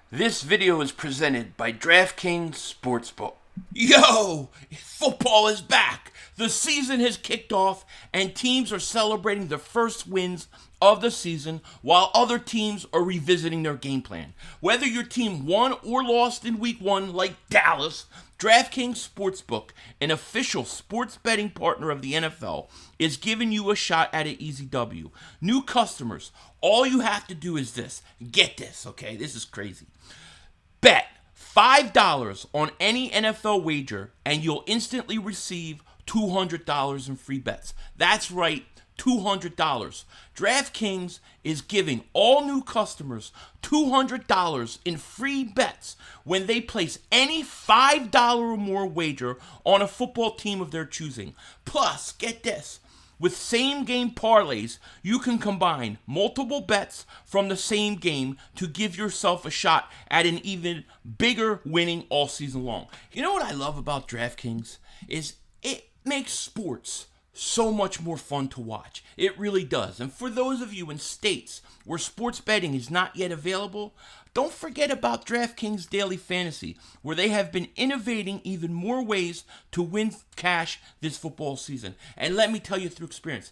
This video is presented by DraftKings Sportsbook. Yo, football is back. The season has kicked off and teams are celebrating the first wins of the season while other teams are revisiting their game plan. Whether your team won or lost in week one like Dallas, DraftKings Sportsbook, an official sports betting partner of the NFL, is giving you a shot at an easy W. New customers, all you have to do is this. Get this, okay? This is crazy. Bet $5 on any NFL wager and you'll instantly receive $200 in free bets. That's right, $200. DraftKings is giving all new customers $200 in free bets when they place any $5 or more wager on a football team of their choosing. Plus, get this. With same-game parlays, you can combine multiple bets from the same game to give yourself a shot at an even bigger winning all season long. You know what I love about DraftKings is it makes sports so much more fun to watch. It really does. And for those of you in states where sports betting is not yet available, don't forget about DraftKings Daily Fantasy, where they have been innovating even more ways to win cash this football season. And let me tell you through experience,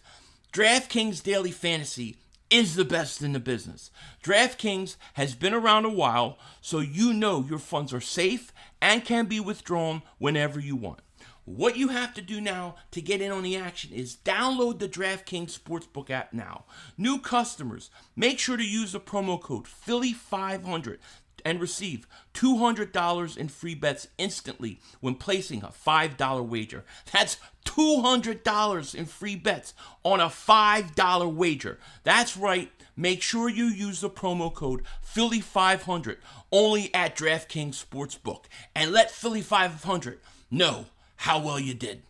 DraftKings Daily Fantasy is the best in the business. DraftKings has been around a while, so you know your funds are safe and can be withdrawn whenever you want. What you have to do now to get in on the action is download the DraftKings Sportsbook app now. New customers, make sure to use the promo code Philly500 and receive $200 in free bets instantly when placing a $5 wager. That's $200 in free bets on a $5 wager. That's right. Make sure you use the promo code Philly500 only at DraftKings Sportsbook and let Philly500 know how well you did.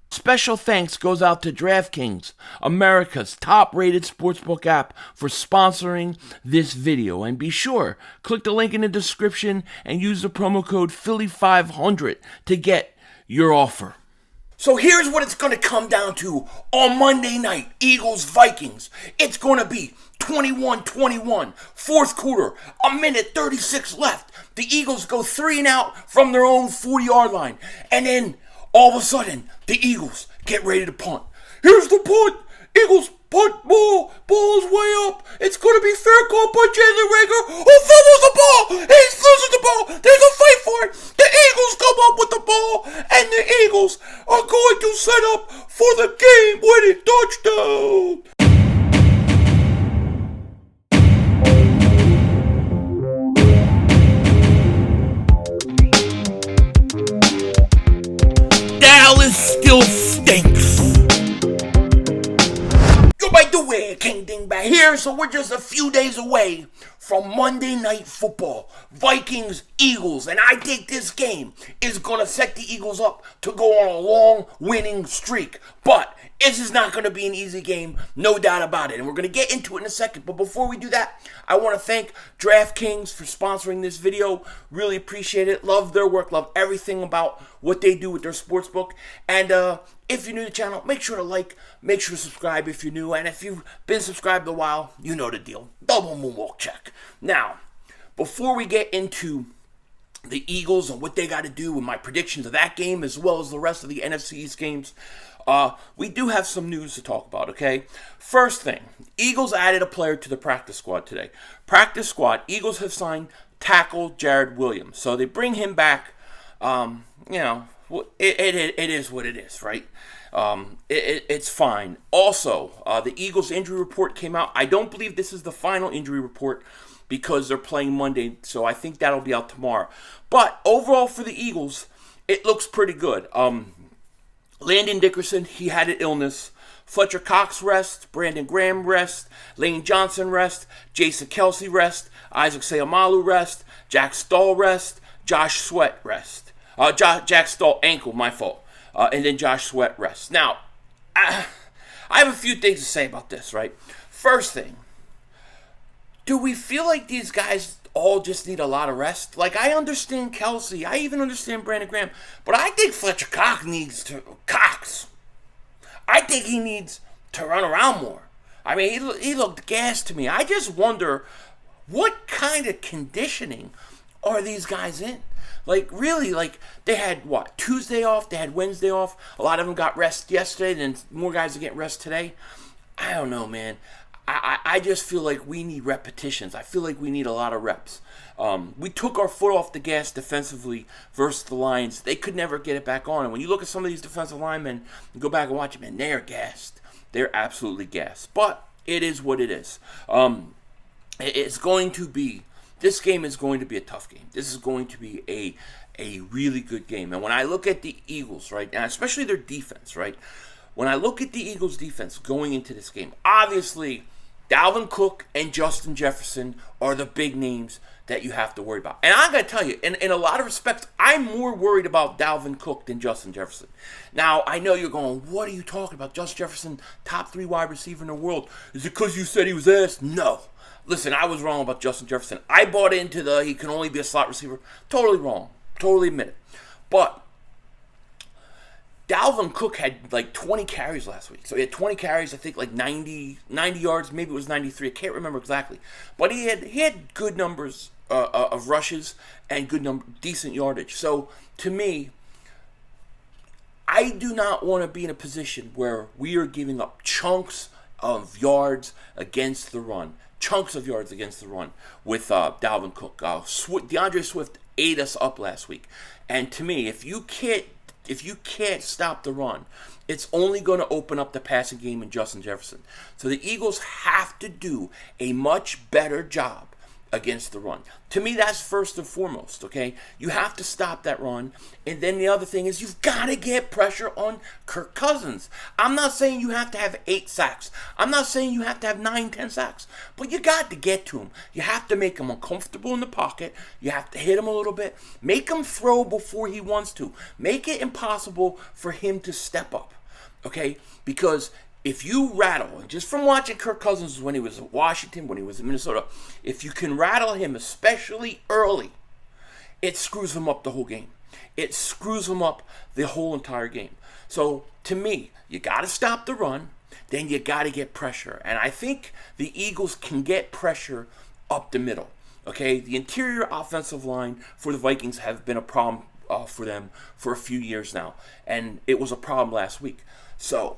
Special thanks goes out to DraftKings, America's top-rated sportsbook app, for sponsoring this video. And be sure, click the link in the description and use the promo code Philly500 to get your offer. So here's what it's going to come down to on Monday night, Eagles-Vikings. It's going to be 21-21, fourth quarter, a minute 36 left. The Eagles go 3 and out from their own 40-yard line. And then all of a sudden, the Eagles get ready to punt. Here's the punt. Eagles punt ball. Ball is way up. It's going to be fair caught by Jalen Rager, who fumbles the ball. He loses the ball. There's a fight for it. The Eagles come up with the ball, and the Eagles are going to set up for the game-winning touchdown. Dallas still stinks. Yo, by the way, King Dingbat here, so we're just a few days away from Monday Night Football. Vikings, Eagles, and I think this game is going to set the Eagles up to go on a long winning streak. But this is not going to be an easy game, no doubt about it. And we're going to get into it in a second. But before we do that, I want to thank DraftKings for sponsoring this video. Really appreciate it. Love their work. Love everything about what they do with their sportsbook. And if you're new to the channel, make sure to like, make sure to subscribe if you're new. And if you've been subscribed a while, you know the deal. Double moonwalk check. Now, before we get into the Eagles and what they got to do with my predictions of that game as well as the rest of the NFC East games, we do have some news to talk about, okay? First thing, Eagles added a player to the practice squad today. Practice squad, Eagles have signed tackle Jared Williams. So they bring him back. It is what it is, right? It's fine. Also, the Eagles injury report came out. I don't believe this is the final injury report because they're playing Monday, so I think that'll be out tomorrow. But overall for the Eagles, it looks pretty good. Landon Dickerson, he had an illness. Fletcher Cox rest. Brandon Graham rest. Lane Johnson rest. Jason Kelsey rest. Isaac Seumalo rest. Jack Stahl rest. Josh Sweat rest. Jack Stahl ankle, my fault. And then Josh Sweat rest. Now, I have a few things to say about this, right? First thing, do we feel like these guys all just need a lot of rest? Like, I understand Kelsey. I even understand Brandon Graham. But I think Fletcher Cox needs to... I think he needs to run around more. I mean, he looked gassed to me. I just wonder what kind of conditioning are these guys in? Like, really, like, they had, what, Tuesday off, they had Wednesday off, a lot of them got rest yesterday, then more guys are getting rest today. I don't know, man. I just feel like we need repetitions. I feel like we need a lot of reps. We took our foot off the gas defensively versus the Lions. They could never get it back on. And when you look at some of these defensive linemen and go back and watch them, man, they are gassed. They're absolutely gassed. But it is what it is. It's going to be, this game is going to be a tough game. This is going to be a really good game. And when I look at the Eagles, right, and especially their defense, right, when I look at the Eagles' defense going into this game, obviously Dalvin Cook and Justin Jefferson are the big names that you have to worry about. And I'm going to tell you, in a lot of respects, I'm more worried about Dalvin Cook than Justin Jefferson. Now, I know you're going, what are you talking about? Justin Jefferson, top 3 wide receiver in the world. Is it because you said he was ass? No. Listen, I was wrong about Justin Jefferson. I bought into he can only be a slot receiver. Totally wrong. Totally admit it. But Dalvin Cook had like 20 carries last week. So he had 20 carries, I think like 90 yards, maybe it was 93. I can't remember exactly. But he had good numbers of rushes and decent yardage. So to me, I do not want to be in a position where we are giving up chunks of yards against the run. Chunks of yards against the run with Dalvin Cook. DeAndre Swift ate us up last week. And to me, if you can't stop the run, it's only going to open up the passing game in Justin Jefferson. So the Eagles have to do a much better job against the run. To me, that's first and foremost, okay? You have to stop that run. And then the other thing is you've got to get pressure on Kirk Cousins. I'm not saying you have to have 8 sacks. I'm not saying you have to have 9, 10 sacks. But you got to get to him. You have to make him uncomfortable in the pocket. You have to hit him a little bit. Make him throw before he wants to. Make it impossible for him to step up, okay? Because if you rattle, and just from watching Kirk Cousins when he was in Washington, when he was in Minnesota, if you can rattle him, especially early, it screws him up the whole game. It screws him up the whole entire game. So, to me, you got to stop the run, then you got to get pressure. And I think the Eagles can get pressure up the middle. Okay, the interior offensive line for the Vikings have been a problem for them for a few years now. And it was a problem last week. So,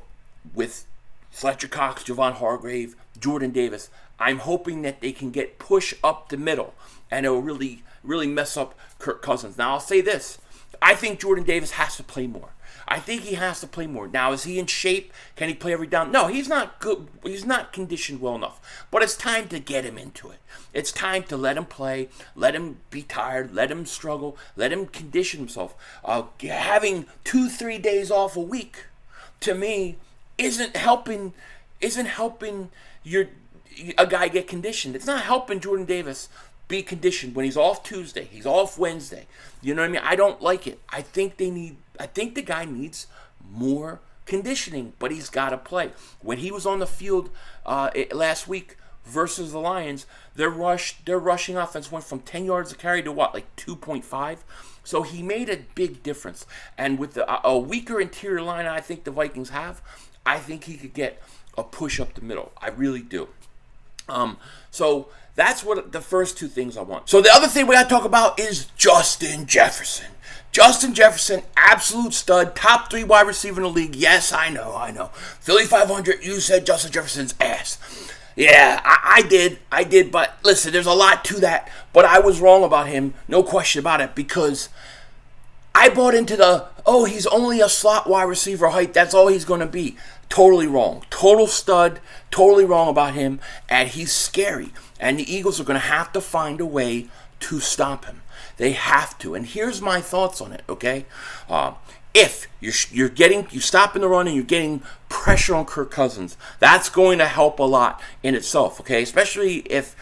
with Fletcher Cox, Javon Hargrave, Jordan Davis, I'm hoping that they can get push up the middle, and it will really, really mess up Kirk Cousins. Now, I'll say this. I think Jordan Davis has to play more. I think he has to play more. Now, is he in shape? Can he play every down? No, he's not good. He's not conditioned well enough. But it's time to get him into it. It's time to let him play, let him be tired, let him struggle, let him condition himself. Having 2-3 days off a week, to me, isn't helping a guy get conditioned. It's not helping Jordan Davis be conditioned when he's off Tuesday, he's off Wednesday. You know what I mean? I don't like it. I think the guy needs more conditioning, but he's got to play. When he was on the field last week versus the Lions, their rushing offense went from 10 yards a carry to like 2.5. So he made a big difference. And with a weaker interior line I think the Vikings have, I think he could get a push up the middle. I really do. So that's what the first 2 things I want. So the other thing we got to talk about is Justin Jefferson. Justin Jefferson, absolute stud, top 3 wide receiver in the league. Yes, I know. Philly 500, you said Justin Jefferson's ass. Yeah, I did, but listen, there's a lot to that, but I was wrong about him, no question about it, because I bought into he's only a slot wide receiver height, that's all he's going to be. Totally wrong. Total stud, totally wrong about him, and he's scary, and the Eagles are going to have to find a way to stop him. They have to, and here's my thoughts on it, okay? If you stop in the run and you're getting pressure on Kirk Cousins, that's going to help a lot in itself, okay? Especially if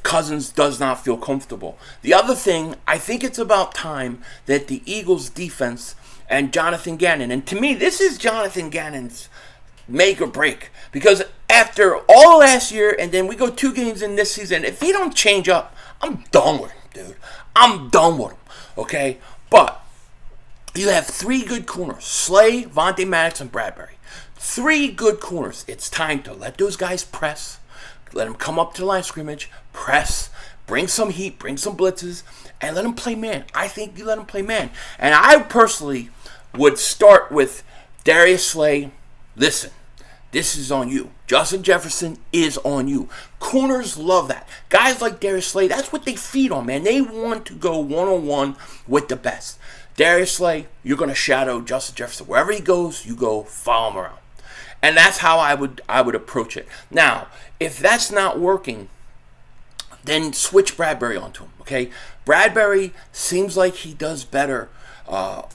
Cousins does not feel comfortable. The other thing, I think it's about time that the Eagles defense and Jonathan Gannon, and to me, this is Jonathan Gannon's make or break, because after all last year, and then we go 2 games in this season, if he don't change up, I'm done with him, dude. I'm done with him, okay? But you have 3 good corners, Slay, Vontae Maddox, and Bradbury. 3 good corners. It's time to let those guys press, Let him come up to the line of scrimmage, press, bring some heat, bring some blitzes, and let him play man. I think you let him play man. And I personally would start with Darius Slay. Listen, this is on you. Justin Jefferson is on you. Corners love that. Guys like Darius Slay, that's what they feed on, man. They want to go one-on-one with the best. Darius Slay, you're going to shadow Justin Jefferson. Wherever he goes, you go follow him around. And that's how I would approach it. Now, if that's not working, then switch Bradbury onto him, okay? Bradbury seems like he does better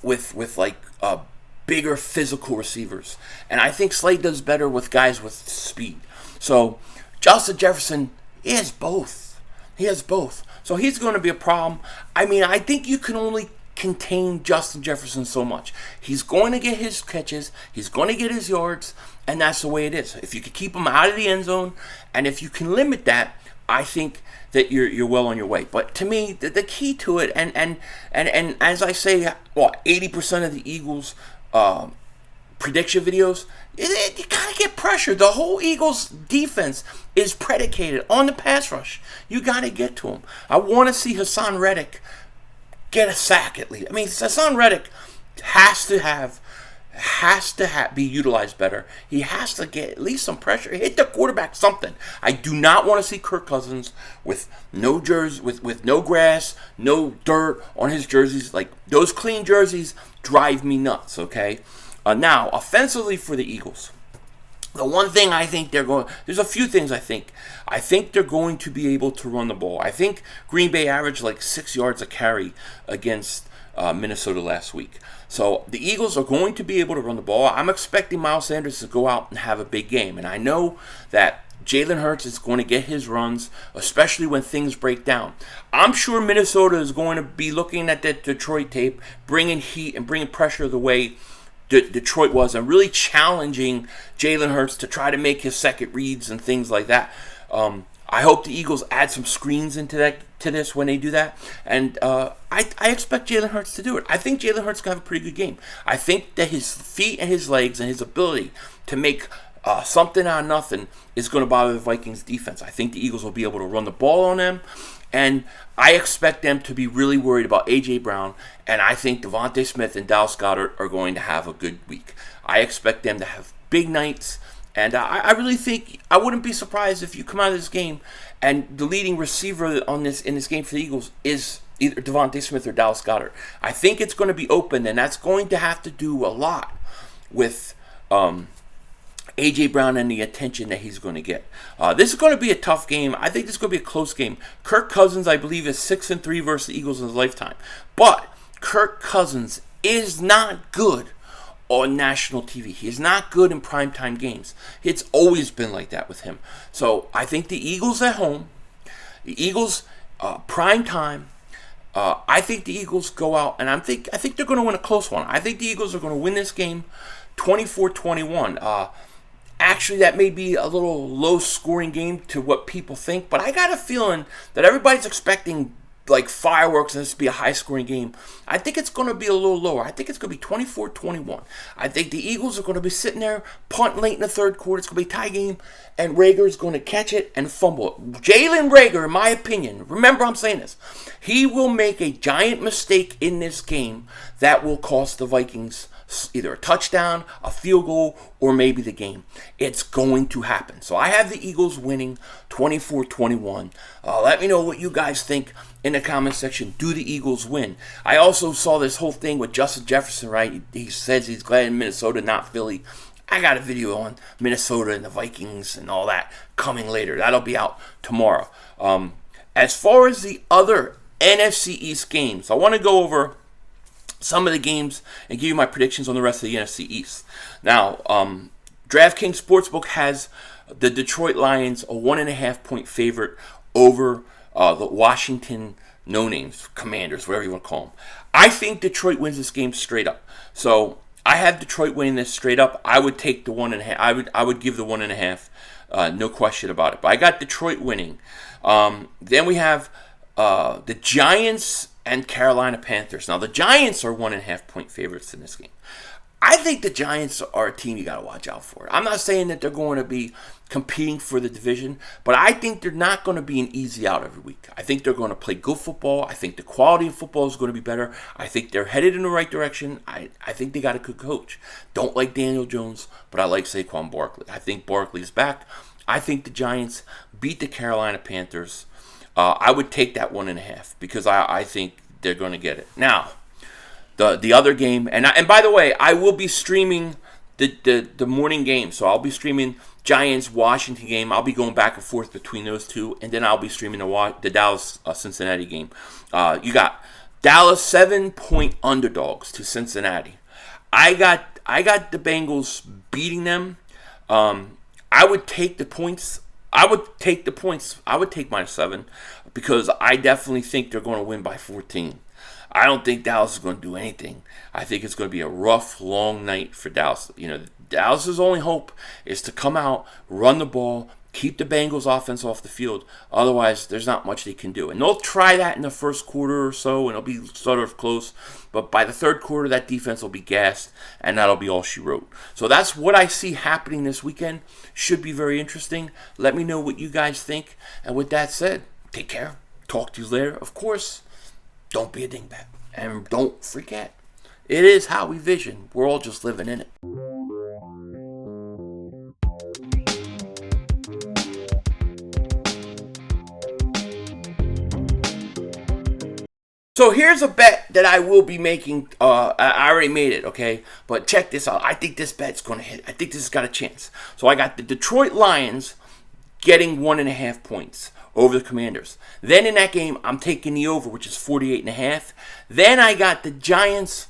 with bigger physical receivers. And I think Slade does better with guys with speed. So Justin Jefferson is both. He has both. So he's going to be a problem. I mean, I think you can only contain Justin Jefferson so much. He's going to get his catches. He's going to get his yards. And that's the way it is. If you can keep him out of the end zone, and if you can limit that, I think that you're well on your way. But to me, the key to it, and as I say, 80% of the Eagles prediction videos, you gotta get pressure. The whole Eagles defense is predicated on the pass rush. You gotta get to him. I want to see Hassan Reddick get a sack at least. I mean, Hassan Reddick has to be utilized better. He has to get at least some pressure. Hit the quarterback something. I do not want to see Kirk Cousins with no jersey, with no grass, no dirt on his jerseys. Like, those clean jerseys drive me nuts, okay? Now, offensively for the Eagles, the one thing I think there's a few things I think. I think they're going to be able to run the ball. I think Green Bay averaged like 6 yards a carry against Minnesota last week. So the Eagles are going to be able to run the ball. I'm expecting Miles Sanders to go out and have a big game. And I know that Jalen Hurts is going to get his runs, especially when things break down. I'm sure Minnesota is going to be looking at that Detroit tape, bringing heat and bringing pressure the way Detroit was, and really challenging Jalen Hurts to try to make his second reads and things like that. I hope the Eagles add some screens into this when they do that. And I expect Jalen Hurts to do it. I think Jalen Hurts can have a pretty good game. I think that his feet and his legs and his ability to make something out of nothing is going to bother the Vikings defense. I think the Eagles will be able to run the ball on them. And I expect them to be really worried about A.J. Brown. And I think Devontae Smith and Dallas Goedert are going to have a good week. I expect them to have big nights. And I really think, I wouldn't be surprised if you come out of this game and the leading receiver in this game for the Eagles is either Devontae Smith or Dallas Goedert. I think it's going to be open, and that's going to have to do a lot with A.J. Brown and the attention that he's going to get. This is going to be a tough game. I think this is going to be a close game. Kirk Cousins, I believe, is 6-3 versus the Eagles in his lifetime. But Kirk Cousins is not good on national TV. He is not good in primetime games. It's always been like that with him. So I think the Eagles at home, the Eagles primetime, I think the Eagles go out, and I think they're going to win a close one. I think the Eagles are going to win this game 24-21. Actually, that may be a little low-scoring game to what people think, but I got a feeling that everybody's expecting like fireworks and this to be a high-scoring game. I think it's going to be a little lower. I think it's going to be 24-21. I think the Eagles are going to be sitting there, punting late in the third quarter. It's going to be a tie game, and Rager's going to catch it and fumble it. Jalen Rager, in my opinion, remember I'm saying this, he will make a giant mistake in this game that will cost the Vikings either a touchdown, a field goal, or maybe the game. It's going to happen. So I have the Eagles winning 24-21. Let me know what you guys think in the comment section. Do the Eagles win? I also saw this whole thing with Justin Jefferson, right? He says he's glad in Minnesota, not Philly. I got a video on Minnesota and the Vikings and all that coming later. That'll be out tomorrow. As far as the other NFC East games, I want to go over some of the games and give you my predictions on the rest of the NFC East. Now, DraftKings Sportsbook has the Detroit Lions a 1.5-point favorite over the Washington no-names, Commanders, whatever you want to call them. I think Detroit wins this game straight up. So I have Detroit winning this straight up. I would take the 1.5. I would give the 1.5, no question about it. But I got Detroit winning. Then we have the Giants and Carolina Panthers. Now, the Giants are 1.5-point favorites in this game. I think the Giants are a team you got to watch out for. I'm not saying that they're going to be competing for the division, but I think they're not going to be an easy out every week. I think they're going to play good football. I think the quality of football is going to be better. I think they're headed in the right direction. I think they got a good coach. Don't like Daniel Jones, but I like Saquon Barkley. I think Barkley's back. I think the Giants beat the Carolina Panthers. I would take that 1.5 because I think they're going to get it. Now, the other game, and by the way, I will be streaming the morning game, so I'll be streaming Giants-Washington game. I'll be going back and forth between those two, and then I'll be streaming the Dallas-Cincinnati game. You got Dallas 7-point underdogs to Cincinnati. I got the Bengals beating them. I would take the points. I would take -7 because I definitely think they're going to win by 14. I don't think Dallas is going to do anything. I think it's going to be a rough, long night for Dallas. Dallas's only hope is to come out, run the ball, keep the Bengals offense off the field. Otherwise, there's not much they can do. And they'll try that in the first quarter or so, and it'll be sort of close. But by the third quarter, that defense will be gassed, and that'll be all she wrote. So that's what I see happening this weekend. Should be very interesting. Let me know what you guys think. And with that said, take care. Talk to you later. Of course, don't be a dingbat. And don't forget, it is how we vision. We're all just living in it. So here's a bet that I will be making. I already made it, okay? But check this out. I think this bet's going to hit. I think this has got a chance. So I got the Detroit Lions getting 1.5 points over the Commanders. Then in that game, I'm taking the over, which is 48.5. Then I got the Giants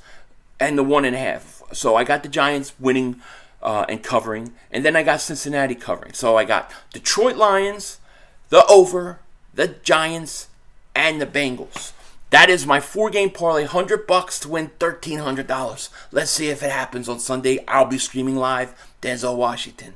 and the 1.5. So I got the Giants winning and covering. And then I got Cincinnati covering. So I got Detroit Lions, the over, the Giants, and the Bengals. That is my 4-game parlay, $100 to win $1,300. Let's see if it happens on Sunday. I'll be streaming live. Denzel Washington.